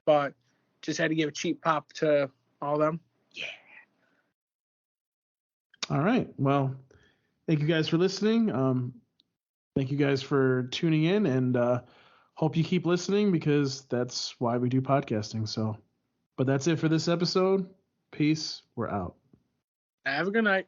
but just had to give a cheap pop to all of them. Yeah. All right. Well, thank you guys for listening. Thank you guys for tuning in, and hope you keep listening because that's why we do podcasting. So, but that's it for this episode. Peace. We're out. Have a good night.